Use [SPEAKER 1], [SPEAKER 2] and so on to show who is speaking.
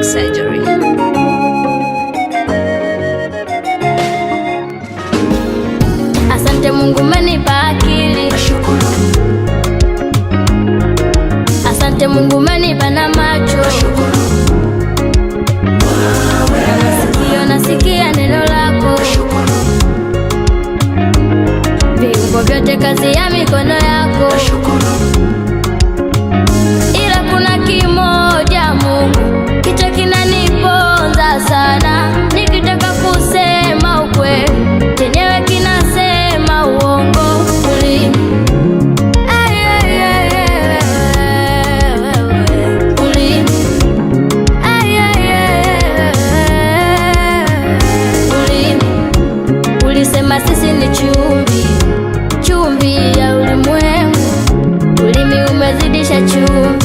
[SPEAKER 1] plastic surgery.
[SPEAKER 2] Asante Mungu umenipa akili, asante Mungu umenipa na macho, nasikia neno lako, viungo vyote kazi ya mikono yako. Ila kuna kimoja Mungu kicho kinaniponza sana, nikitaka kusema ukweli chenyewe kinasema uongo. Ulisema sisi ni chumvi ya ulimwengu, ulimi umezidisha chumvi.